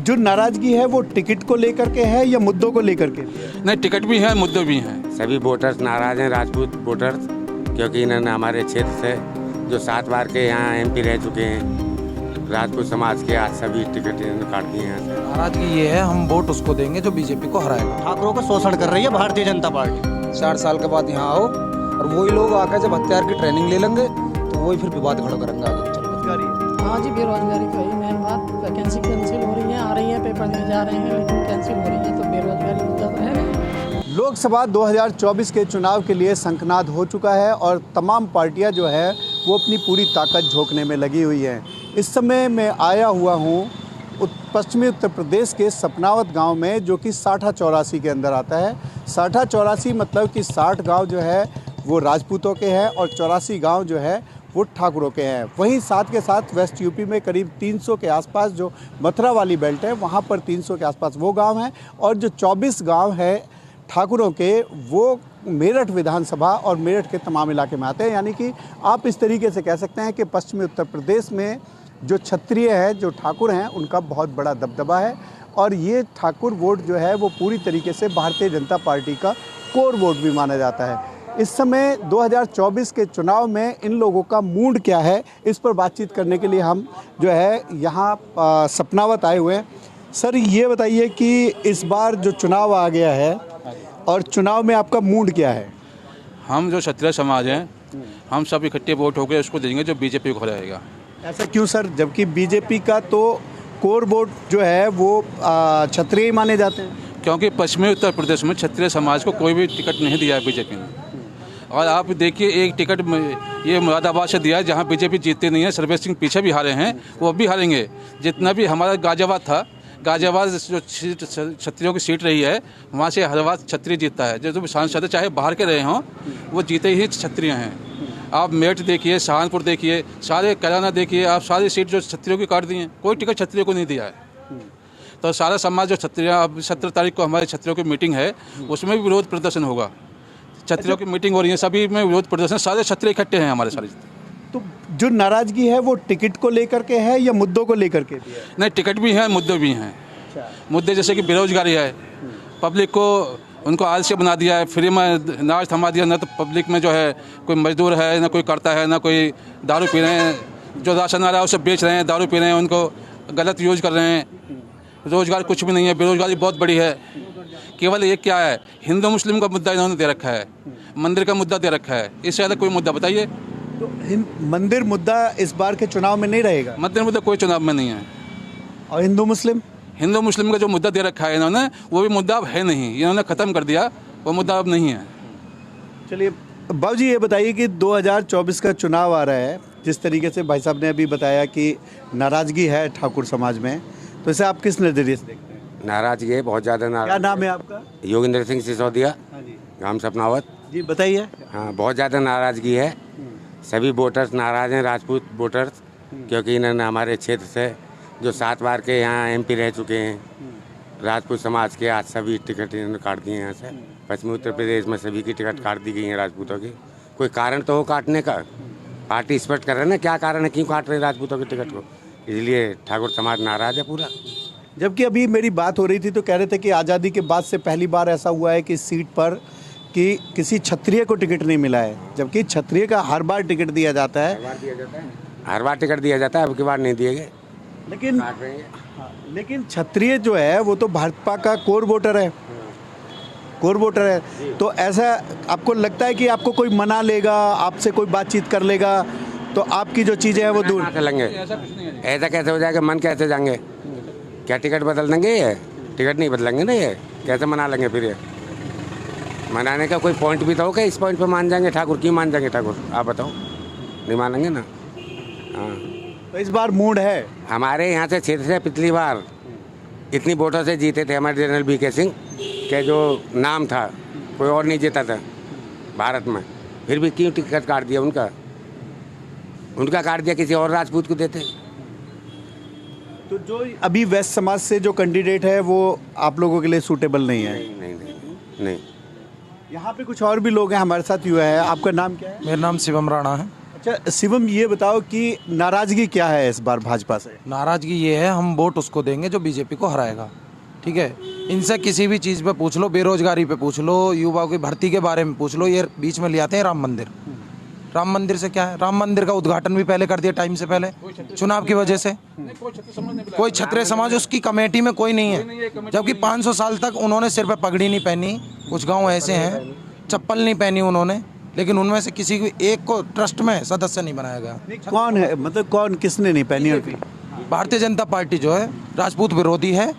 जो नाराजगी है वो टिकट को लेकर के है या मुद्दों को लेकर के? नहीं, टिकट भी है, मुद्दे भी हैं। सभी वोटर्स नाराज हैं, राजपूत वोटर्स, क्योंकि इन्होंने हमारे क्षेत्र से जो 7 बार के यहाँ एमपी रह चुके हैं, राजपूत समाज के, आज सभी टिकट इन्होंने काट दिए हैं। नाराजगी ये है, हम वोट उसको देंगे जो बीजेपी को हराएगा। ठाकुरों का शोषण कर रही है भारतीय जनता पार्टी। 4 साल के बाद यहाँ आओ और वही लोग आकर जब हथियार की ट्रेनिंग ले लेंगे तो वही फिर विवाद खड़ा करेंगे आगे चल। हाँ जी, बेरोजगारी का ही मेन बात। वैकेंसी कैंसिल हो रही है, आ रही है, पेपर में जा रहे हैं, लेकिन कैंसिल हो रही है, तो बेरोजगारी मुद्दा तो है नहीं। लोकसभा 2024 के चुनाव के लिए शंखनाद हो चुका है और तमाम पार्टियां जो है वो अपनी पूरी ताकत झोंकने में लगी हुई हैं। इस समय मैं आया हुआ हूँ पश्चिमी उत्तर प्रदेश के सपनावत गांव में, जो कि साठा चौरासी के अंदर आता है। साठा चौरासी मतलब कि 60 गांव जो है वो राजपूतों के हैं और 84 गांव जो है वो ठाकुरों के हैं। वहीं साथ के साथ वेस्ट यूपी में करीब 300 के आसपास जो मथुरा वाली बेल्ट है वहाँ पर 300 के आसपास वो गांव हैं, और जो 24 गांव है ठाकुरों के वो मेरठ विधानसभा और मेरठ के तमाम इलाके में आते हैं। यानी कि आप इस तरीके से कह सकते हैं कि पश्चिमी उत्तर प्रदेश में जो क्षत्रिय है, जो ठाकुर हैं, उनका बहुत बड़ा दबदबा है। और ये ठाकुर वोट जो है वो पूरी तरीके से भारतीय जनता पार्टी का कोर वोट भी माना जाता है। इस समय 2024 के चुनाव में इन लोगों का मूड क्या है, इस पर बातचीत करने के लिए हम जो है यहाँ सपनावत आए हुए हैं। सर, ये बताइए कि इस बार जो चुनाव आ गया है और चुनाव में आपका मूड क्या है? हम जो क्षत्रिय समाज हैं, हम सब इकट्ठे वोट होकर उसको देंगे जो बीजेपी को हराएगा। ऐसा क्यों सर, जबकि बीजेपी का तो कोर वोट जो है वो क्षत्रिय ही माने जाते हैं? क्योंकि पश्चिमी उत्तर प्रदेश में क्षत्रिय समाज को कोई भी टिकट नहीं दिया है बीजेपी ने। और आप देखिए, एक टिकट ये मुरादाबाद से दिया है जहाँ बीजेपी जीतती नहीं है। सर्वेश सिंह पीछे भी हारे हैं, वो भी हारेंगे। जितना भी हमारा गाजियाबाद था, गाजियाबाद जो क्षत्रियों की सीट रही है, वहाँ से हर बार क्षत्रिय जीतता है। जो सांसद चाहे बाहर के रहे हों, वो जीते ही क्षत्रिय हैं। आप मेरठ देखिए, सहारनपुर देखिए, सारे कैराना देखिए, आप सारी सीट जो क्षत्रियों की काट दी हैं, कोई टिकट क्षत्रियों को नहीं दिया है। तो सारा समाज जो क्षत्रिय, अब 17 तारीख को हमारे क्षत्रियों की मीटिंग है, उसमें भी विरोध प्रदर्शन होगा। क्षत्रियों की मीटिंग हो रही है, सभी में विरोध प्रदर्शन, सारे क्षत्रिय इकट्ठे हैं हमारे सारे। तो जो नाराजगी है वो टिकट को लेकर के है या मुद्दों को लेकर के? नहीं, टिकट भी है, मुद्दे भी हैं। मुद्दे जैसे कि बेरोजगारी है, पब्लिक को उनको आलसी बना दिया है, फ्री में नाज थमा दिया। ना तो पब्लिक में जो है कोई मजदूर है, ना कोई करता है, ना कोई दारू पी रहे हैं। जो राशन आ रहा है उसे बेच रहे हैं, दारू पी रहे हैं, उनको गलत यूज कर रहे हैं। रोजगार कुछ भी नहीं है, बेरोजगारी बहुत बड़ी है। केवल ये क्या है, हिंदू मुस्लिम का मुद्दा इन्होंने दे रखा है, मंदिर का मुद्दा दे रखा है। इससे ज़्यादा कोई मुद्दा बताइए। तो मंदिर मुद्दा इस बार के चुनाव में नहीं रहेगा? मंदिर मुद्दा कोई चुनाव में नहीं है। और हिंदू मुस्लिम का जो मुद्दा दे रखा है इन्होंने, वो भी मुद्दा अब है नहीं, इन्होंने ख़त्म कर दिया, वो मुद्दा अब नहीं है। चलिए बाबू जी, ये बताइए कि 2024 का चुनाव आ रहा है, जिस तरीके से भाई साहब ने अभी बताया कि नाराज़गी है ठाकुर समाज में, तो इसे आप किस नज़रिए से देखते हैं? नाराजगी है, बहुत ज़्यादा नाराज। क्या नाम है आपका? योगेंद्र सिंह सिसोदिया, हाँ जी गांव सपनावत। जी, बताइए। हाँ, बहुत ज़्यादा नाराज़गी है। सभी वोटर्स नाराज हैं, राजपूत वोटर्स, क्योंकि इन्होंने हमारे क्षेत्र से जो 7 बार के यहाँ एमपी रह चुके हैं, राजपूत समाज के, आज सभी टिकट इन्होंने काट दिए हैं। यहाँ से पश्चिमी उत्तर प्रदेश में सभी की टिकट काट दी गई हैं राजपूतों की। कोई कारण तो हो काटने का, पार्टी स्पष्ट कर रहे हैं ना क्या कारण है, क्यों काट रहे हैं राजपूतों की टिकट को। इसलिए ठाकुर समाज नाराज है पूरा। जबकि अभी मेरी बात हो रही थी तो कह रहे थे कि आज़ादी के बाद से पहली बार ऐसा हुआ है कि सीट पर कि किसी क्षत्रिय को टिकट नहीं मिला है, जबकि क्षत्रिय का हर बार टिकट दिया जाता है। हर बार टिकट दिया जाता है, अब की बार नहीं दिए गए। लेकिन क्षत्रिय जो है वो तो भाजपा का कोर वोटर है, कोर वोटर है। तो ऐसा आपको लगता है कि आपको कोई मना लेगा, आपसे कोई बातचीत कर लेगा, तो आपकी जो चीज़ें हैं वो दूर चलेंगे? ऐसा कैसे हो जाएगा, मन कैसे जाएंगे? क्या टिकट बदल देंगे? ये टिकट नहीं बदलेंगे ना, ये कैसे मना लेंगे? फिर ये मनाने का कोई पॉइंट भी तो होगा, इस पॉइंट पे मान जाएंगे ठाकुर? क्यों मान जाएंगे ठाकुर, आप बताओ? नहीं मानेंगे ना। हाँ, तो इस बार मूड है हमारे यहाँ से क्षेत्र से पिछली बार इतनी वोटों से जीते थे हमारे जनरल वीके सिंह के जो नाम था, कोई और नहीं जीता था भारत में, फिर भी क्यों टिकट काट दिया उनका? उनका काट दिया, किसी और राजपूत को देते। तो जो अभी वेस्ट समाज से जो कैंडिडेट है वो आप लोगों के लिए सूटेबल नहीं है? नहीं। यहाँ पे कुछ और भी लोग हैं हमारे साथ, युवा है। आपका नाम क्या है? मेरा नाम शिवम राणा है। अच्छा शिवम, ये बताओ कि नाराजगी क्या है इस बार भाजपा से? नाराजगी ये है, हम वोट उसको देंगे जो बीजेपी को हराएगा। ठीक है, इनसे किसी भी चीज़ पे पूछ लो, बेरोजगारी पे पूछ लो, युवाओं की भर्ती के बारे में पूछ लो, ये बीच में ले आते हैं राम मंदिर। राम मंदिर से क्या है? राम मंदिर का उद्घाटन भी पहले कर दिया, टाइम से पहले, चुनाव की वजह से। कोई क्षत्रिय समाज उसकी कमेटी में कोई नहीं है, जबकि 500 साल तक उन्होंने सिर पे पगड़ी नहीं पहनी। कुछ गांव ऐसे हैं चप्पल नहीं पहनी उन्होंने, लेकिन उनमें से किसी को एक को ट्रस्ट में सदस्य नहीं बनाया गया। कौन है, मतलब कौन, किसने नहीं पहनी अभी? भारतीय जनता पार्टी जो है राजपूत विरोधी है,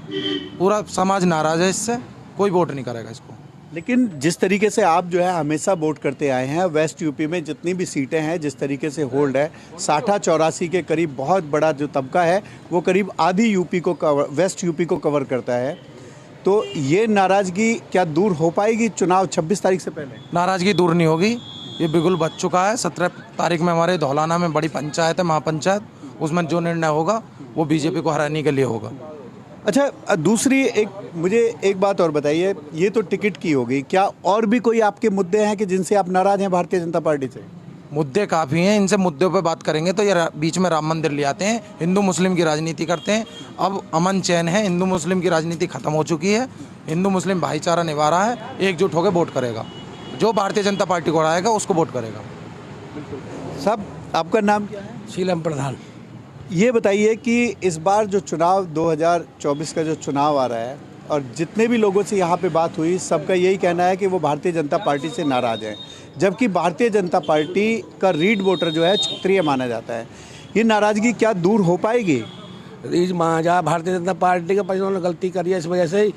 पूरा समाज नाराज है इससे, कोई वोट नहीं करेगा इसको। लेकिन जिस तरीके से आप जो है हमेशा वोट करते आए हैं, वेस्ट यूपी में जितनी भी सीटें हैं, जिस तरीके से होल्ड है 60-84 के करीब, बहुत बड़ा जो तबका है वो करीब आधी यूपी को कवर, वेस्ट यूपी को कवर करता है। तो ये नाराज़गी क्या दूर हो पाएगी चुनाव 26 तारीख से पहले? नाराज़गी दूर नहीं होगी, ये बिल्कुल बच चुका है। 17 तारीख में हमारे धौलाना में बड़ी पंचायत है, महापंचायत, उसमें जो निर्णय होगा वो बीजेपी को हराने के लिए होगा। अच्छा, दूसरी मुझे एक बात और बताइए, ये तो टिकट की होगी, क्या और भी कोई आपके मुद्दे हैं कि जिनसे आप नाराज़ हैं भारतीय जनता पार्टी से? मुद्दे काफ़ी हैं, इनसे मुद्दों पे बात करेंगे तो ये बीच में राम मंदिर ले आते हैं, हिंदू मुस्लिम की राजनीति करते हैं। अब अमन चैन है, हिंदू मुस्लिम की राजनीति खत्म हो चुकी है, हिंदू मुस्लिम भाईचारा निभा रहा है, एकजुट होकर वोट करेगा, जो भारतीय जनता पार्टी को हराएगा उसको वोट करेगा। सब, आपका नाम क्या है? शीलम प्रधान। ये बताइए कि इस बार जो चुनाव 2024 का जो चुनाव आ रहा है, और जितने भी लोगों से यहाँ पे बात हुई, सबका यही कहना है कि वो भारतीय जनता पार्टी से नाराज़ हैं, जबकि भारतीय जनता पार्टी का रीड वोटर जो है क्षत्रिय माना जाता है। ये नाराज़गी क्या दूर हो पाएगी? रीज मांझा भारतीय जनता पार्टी के पास उन्होंने गलती करी है, इस वजह से ही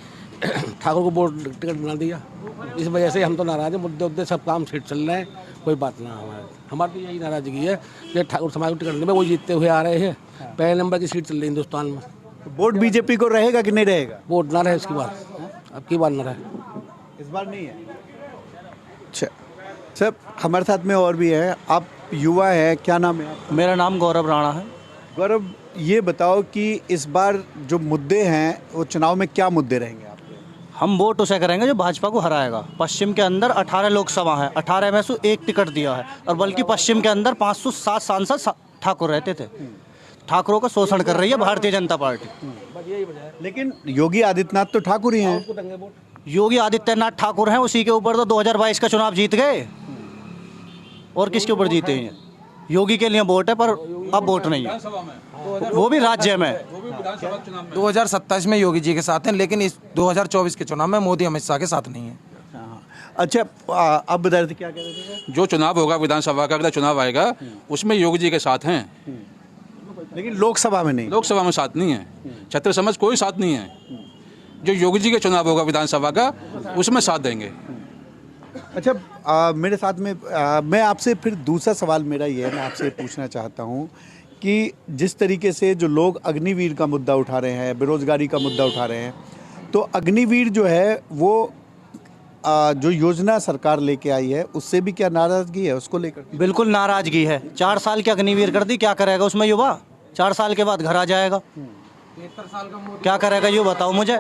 ठाकुर को वोट टिकट बना दिया, इस वजह से हम तो नाराज हैं। मुद्दे सब काम सेट चल रहे हैं, कोई बात ना हमारी तो यही नाराजगी है कि ठाकुर समाज को टिकट में वो जीतते हुए आ रहे हैं, पहले नंबर की सीट चल रही है हिंदुस्तान में। वोट बीजेपी को रहेगा कि नहीं रहेगा? वोट ना रहे इसकी बार, अब की बार ना रहे, इस बार नहीं है। अच्छा सर, हमारे साथ में और भी है, आप युवा है, क्या नाम है आपका? मेरा नाम गौरव राणा है। गौरव, ये बताओ कि इस बार जो मुद्दे हैं वो चुनाव में क्या मुद्दे रहेंगे आपके? हम वोट उसे करेंगे जो भाजपा को हराएगा। पश्चिम के अंदर 18 लोकसभा है, 18 में से एक टिकट दिया है, और बल्कि पश्चिम के अंदर 507 सांसद ठाकुर रहते थे। ठाकुरों का शोषण कर रही है भारतीय जनता पार्टी। लेकिन योगी आदित्यनाथ तो ठाकुर ही हैं। योगी आदित्यनाथ ठाकुर हैं, उसी के ऊपर तो 2022 का चुनाव जीत गए, और किसके ऊपर जीते हैं? योगी के लिए वोट है, पर अब वोट नहीं है, वो भी राज्य में। 2027 में योगी जी के साथ हैं, लेकिन इस 2024 के चुनाव में मोदी अमित शाह के साथ नहीं है। अच्छा, आप बता रहे थे, क्या कह रहे थे? जो चुनाव होगा विधानसभा का, अगला चुनाव आएगा उसमें योगी जी के साथ हैं, लेकिन लोकसभा में नहीं। लोकसभा में साथ नहीं है, क्षत्रिय समाज कोई साथ नहीं है। जो योगी जी के चुनाव होगा विधानसभा का, उसमें साथ देंगे। अच्छा, मेरे साथ में मैं आपसे फिर दूसरा सवाल मेरा ये है, मैं आपसे पूछना चाहता हूँ कि जिस तरीके से जो लोग अग्निवीर का मुद्दा उठा रहे हैं, बेरोजगारी का मुद्दा उठा रहे हैं, तो अग्निवीर जो है वो जो योजना सरकार लेके आई है, उससे भी क्या नाराजगी है उसको लेकर? बिल्कुल नाराजगी है। 4 साल की अग्निवीर कर दी, क्या करेगा उसमें युवा? 4 साल के बाद घर आ जाएगा, क्या करेगा ये बताओ मुझे।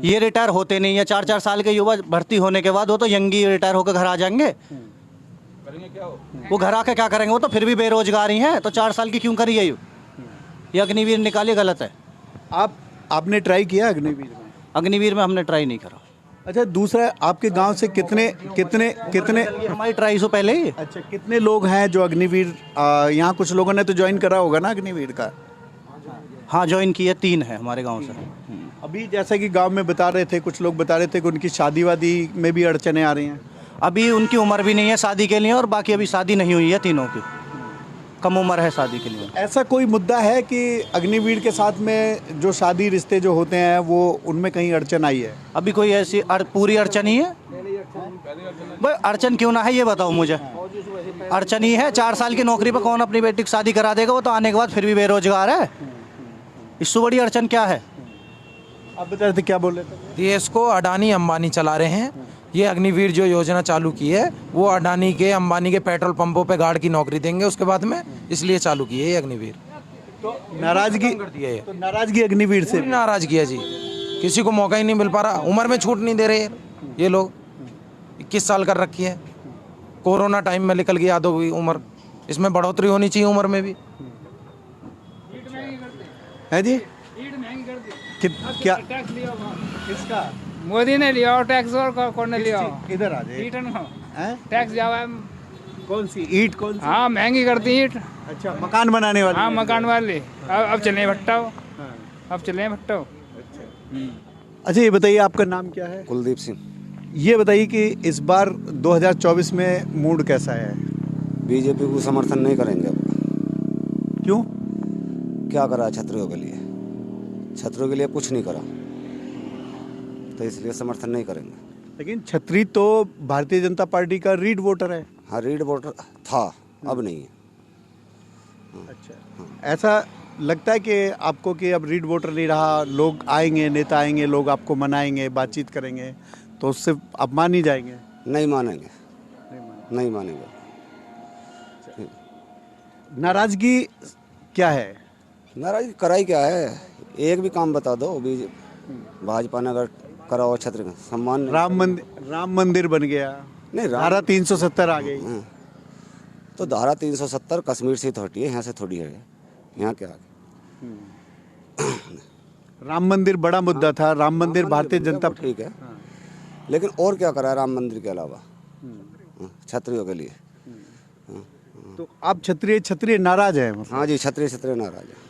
ये रिटायर होते नहीं है, 4-4 साल के युवा भर्ती होने के बाद वो तो यंगी रिटायर होकर घर आ जाएंगे। वो घर आके क्या करेंगे? वो तो फिर भी बेरोजगार ही हैं, तो 4 साल की क्यों करी है ये अग्निवीर निकाली? गलत है। आपने ट्राई किया अग्निवीर में? अग्निवीर में हमने ट्राई नहीं करा। अच्छा, दूसरा, आपके गांव से कितने हमारी ट्राई से पहले ही। अच्छा, कितने लोग हैं जो अग्निवीर, यहाँ कुछ लोगों ने तो ज्वाइन करा होगा ना अग्निवीर का? हाँ, ज्वाइन किए, 3 है हमारे गांव से। अभी जैसा कि गांव में बता रहे थे, कुछ लोग बता रहे थे कि उनकी शादी वादी में भी अड़चने आ रही हैं। अभी उनकी उम्र भी नहीं है शादी के लिए, और बाकी अभी शादी नहीं हुई है, तीनों की कम उम्र है शादी के लिए। ऐसा कोई मुद्दा है कि अग्निवीर के साथ में जो शादी रिश्ते जो होते हैं वो उनमें कहीं अड़चन आई है? अभी कोई ऐसी पूरी अड़चन ही है? भाई अड़चन क्यों ना है ये बताओ मुझे। अड़चन ही है, 4 साल की नौकरी पर कौन अपनी बेटी की शादी करा देगा? वो तो आने के बाद फिर भी बेरोजगार है, इससे बड़ी अड़चन क्या है? आप बता रहे थे, क्या बोल रहे थे? देश को अडानी अंबानी चला रहे हैं। ये अग्निवीर जो योजना चालू की है वो अडानी के अंबानी के पेट्रोल पंपों पे गार्ड की नौकरी देंगे उसके बाद में, इसलिए चालू की है ये अग्निवीर। तो नाराजगी अग्निवीर से? नाराजगी है जी, किसी को मौका ही नहीं मिल पा रहा, उम्र में छूट नहीं दे रहे ये लोग। 21 साल कर रखी है, कोरोना टाइम में निकल गई यादव की उम्र, इसमें बढ़ोतरी होनी चाहिए उम्र में भी। है जी क्या टैक्स लिया किसका मोदी ने लिया और टैक्स और कौन ने लिया इधर आ जाए हैं? टैक्स जावा है। कौन सी ईंट कौन सी हाँ महंगी करती ईंट। अच्छा मकान बनाने वाले हाँ मकान वाले अब चले भट्टा हो। अब चले भट्टा हो। अच्छा ये बताइए आपका नाम क्या है? कुलदीप सिंह। ये बताइए कि इस बार 2024 में मूड कैसा है? बीजेपी को समर्थन नहीं करेंगे अब। क्यों? क्या करा छात्रों के लिए? छात्रों के लिए कुछ नहीं करा, तो इसलिए समर्थन नहीं करेंगे। लेकिन छतरी तो भारतीय जनता पार्टी का रीड वोटर है। हाँ रीड वोटर था, अब नहीं है। अच्छा ऐसा लगता है कि आपको कि अब रीड वोटर नहीं रहा, लोग आएंगे, नेता आएंगे, लोग आपको मनाएंगे, बातचीत करेंगे, तो उससे आप मान ही जाएंगे? नहीं मानेंगे, नहीं मानेंगे। नाराजगी क्या है? नाराज कराई क्या है? एक भी काम बता दो। भाजपा ने अगर करा हो छत्र का सम्मान नहीं। राम मंदिर बन गया, नहीं धारा 370 आ गई। तो धारा 370 कश्मीर से थोड़ी है, यहाँ से थोड़ी है। यहाँ क्या राम मंदिर बड़ा मुद्दा था। राम मंदिर भारतीय जनता ठीक है, लेकिन और क्या करा है राम मंदिर के अलावा छत्रियों के लिए? तो आप क्षत्रिय नाराज हैं मतलब? हाँ जी, छत्रिय नाराज है।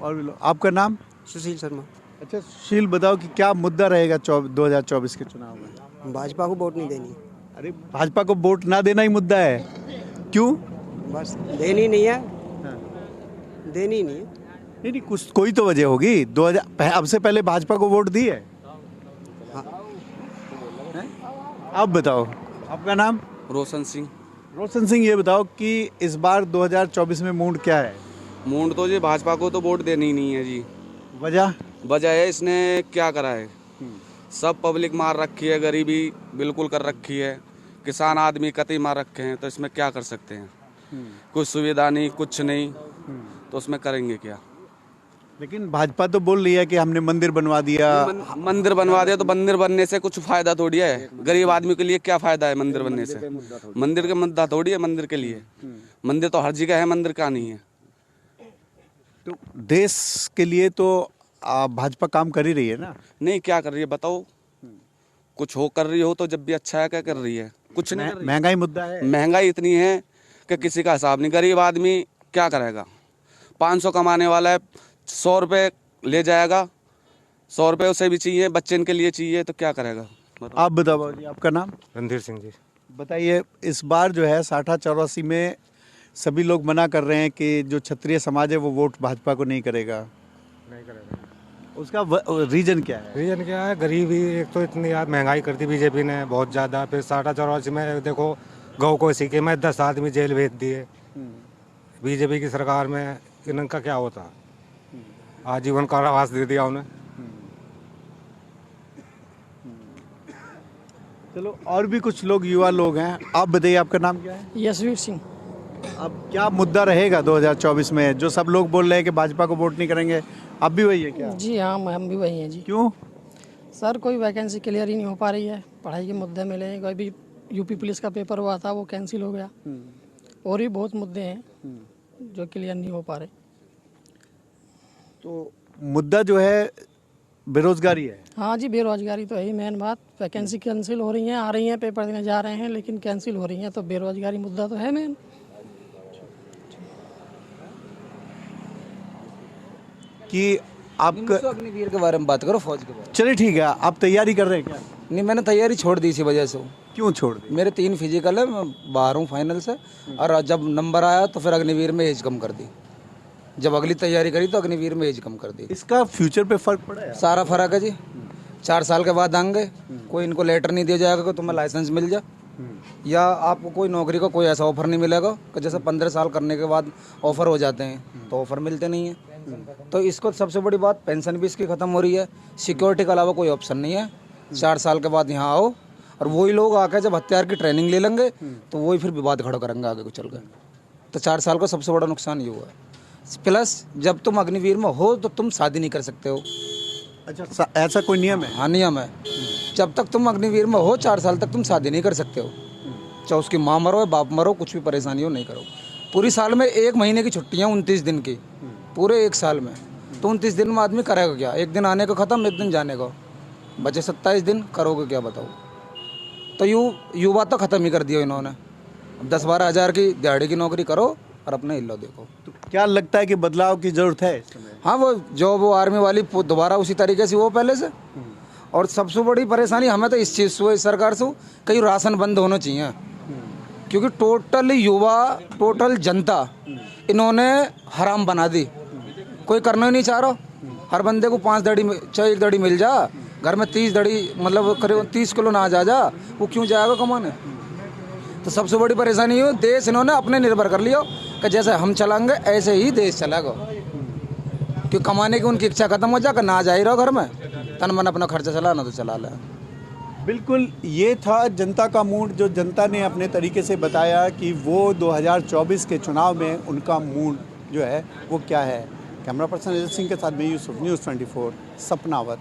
और भी लोग। आपका नाम? सुशील शर्मा। अच्छा सुशील, बताओ कि क्या मुद्दा रहेगा 2024 के चुनाव में? भाजपा को वोट नहीं देनी। अरे भाजपा को वोट ना देना ही मुद्दा है, क्यों? बस देनी नहीं है, देनी नहीं है। नहीं कुछ कोई तो वजह होगी। 2000 अब से पहले भाजपा को वोट दी है? आप बताओ, आपका नाम? रोशन सिंह। रोशन सिंह, ये बताओ कि इस बार 2024 में मूड क्या है? मूड तो जी भाजपा को तो वोट देनी ही नहीं है जी। वजह है इसने क्या करा है, सब पब्लिक मार रखी है, गरीबी बिल्कुल कर रखी है, किसान आदमी कतई मार रखे हैं, तो इसमें क्या कर सकते हैं? कुछ सुविधा नहीं, कुछ नहीं, तो उसमें करेंगे क्या? लेकिन भाजपा तो बोल रही है कि हमने मंदिर बनवा दिया। मंदिर बनवा दिया तो मंदिर बनने से कुछ फायदा थोड़ी है? गरीब आदमी के लिए क्या फायदा है मंदिर बनने से? मंदिर का मुद्दा थोड़ी है मंदिर के लिए। मंदिर तो हर जगह है, मंदिर का नहीं है। तो देश के लिए तो भाजपा काम कर ही रही है ना? नहीं, क्या कर रही है बताओ? कुछ हो कर रही हो तो जब भी अच्छा है। क्या कर रही है? कुछ नहीं कर रही। महंगाई मुद्दा है। महंगाई इतनी है कि किसी का हिसाब नहीं। गरीब आदमी क्या करेगा? 500 कमाने वाला है, 100 रुपये ले जाएगा, 100 रुपये उसे भी चाहिए, बच्चे के लिए चाहिए, तो क्या करेगा? आप बताओ जी, आपका नाम? रणधीर सिंह जी। बताइए, इस बार जो है 60-84 में सभी लोग मना कर रहे हैं कि जो क्षत्रिय समाज है वो वोट भाजपा को नहीं करेगा। उसका रीजन क्या है? रीजन क्या है? गरीबी एक तो इतनी यार महंगाई कर दी बीजेपी ने बहुत ज़्यादा। फिर 60-84 में देखो गौ को सीखे में 10 आदमी जेल भेज दिए। बीजेपी की सरकार में इनका क्या होता? आजीवन कारावास दे दिया उन्हें। चलो, और भी कुछ लोग, युवा लोग हैं। आप बताइए, आपका नाम क्या है? यशवीर सिंह। अब क्या मुद्दा रहेगा 2024 में? जो सब लोग बोल रहे हैं कि भाजपा को वोट नहीं करेंगे, अब भी वही है क्या? जी हाँ, हम भी वही हैं जी। क्यों? सर कोई वैकेंसी क्लियर ही नहीं हो पा रही है, पढ़ाई के मुद्दे मिले। कोई भी यूपी पुलिस का पेपर हुआ था, वो कैंसिल हो गया। और भी बहुत मुद्दे हैं जो क्लियर नहीं हो पा रहे। तो मुद्दा जो है बेरोजगारी है। हाँ जी, बेरोजगारी तो है ही मेन बात। वैकेंसी कैंसिल हो रही हैं, आ रही हैं, पेपर देने जा रहे हैं, लेकिन कैंसिल हो रही हैं, तो बेरोजगारी मुद्दा तो है मेन। कि आपका अग्निवीर के बारे में बात करो, फौज के बारे में। चलिए ठीक है, आप तैयारी कर रहे हैं क्या? नहीं, मैंने तैयारी छोड़ दी इसी वजह से। क्यों छोड़ दी? मेरे 3 फिजिकल है, मैं बाहर हूँ फाइनल से। और जब नंबर आया तो फिर अग्निवीर में एज कम कर दी। जब अगली तैयारी करी तो अग्निवीर में एज कम कर दी। इसका फ्यूचर पे फर्क पड़ा है? सारा फर्क है जी। 4 साल के बाद आएंगे, कोई इनको लेटर नहीं दिया जाएगा कि तुम्हें लाइसेंस मिल जाए, या आपको कोई नौकरी का कोई ऐसा ऑफर नहीं मिलेगा कि जैसे 15 साल करने के बाद ऑफर हो जाते हैं, तो ऑफर मिलते नहीं है। तो इसको सबसे बड़ी बात, पेंशन भी इसकी ख़त्म हो रही है। सिक्योरिटी के अलावा कोई ऑप्शन नहीं है। 4 साल के बाद यहाँ आओ, और वही लोग आकर जब हथियार की ट्रेनिंग ले लेंगे तो वही फिर विवाद खड़ा करेंगे आगे को चल कर। तो 4 साल का सबसे बड़ा नुकसान ये हुआ है। प्लस जब तुम अग्निवीर में हो तो तुम शादी नहीं कर सकते हो। अच्छा, ऐसा कोई नियम है? हाँ, नियम है। जब तक तुम अग्निवीर में हो 4 साल तक तुम शादी नहीं कर सकते हो। चाहे उसकी माँ मरो बाप मरो, कुछ भी परेशानी हो नहीं करो। पूरी साल में 1 महीने की छुट्टियाँ 29 दिन की, पूरे 1 साल में, तो 29 दिन में आदमी करेगा क्या? 1 दिन आने का ख़त्म, 1 दिन जाने का, बचे 27 दिन, करोगे क्या बताओ? तो युवा तो ख़त्म ही कर दिया इन्होंने। 10-12 हज़ार की दिहाड़ी की नौकरी करो और अपना हिलो देखो। तो क्या लगता है कि बदलाव की ज़रूरत है इस समय? हाँ, वो जो वो आर्मी वाली दोबारा उसी तरीके से वो पहले से। और सबसे बड़ी परेशानी हमें तो इस चीज़ से, इस सरकार से, कहीं राशन बंद होना चाहिए, क्योंकि टोटल युवा, टोटल जनता इन्होंने हराम बना दी। कोई करना ही नहीं चाह रहा। हर बंदे को 5 दड़ी, चाहे 1 दड़ी मिल जा, घर में 30 दड़ी, मतलब करीब 30 किलो ना जा, वो क्यों जाएगा कमाने? तो सबसे बड़ी परेशानी है देश इन्होंने अपने निर्भर कर लिया कि जैसे हम चलाएंगे ऐसे ही देश चलेगा। क्यों कमाने की उनकी इच्छा खत्म हो जाएगा, ना जा ही रहो घर में, तन मन अपना खर्चा चलाना तो चला ले। बिल्कुल, ये था जनता का मूड, जो जनता ने अपने तरीके से बताया कि वो 2024 के चुनाव में उनका मूड जो है वो क्या है। कैमरा पर्सन अजय सिंह के साथ में यूसुफ, न्यूज़ 24 सपनावत।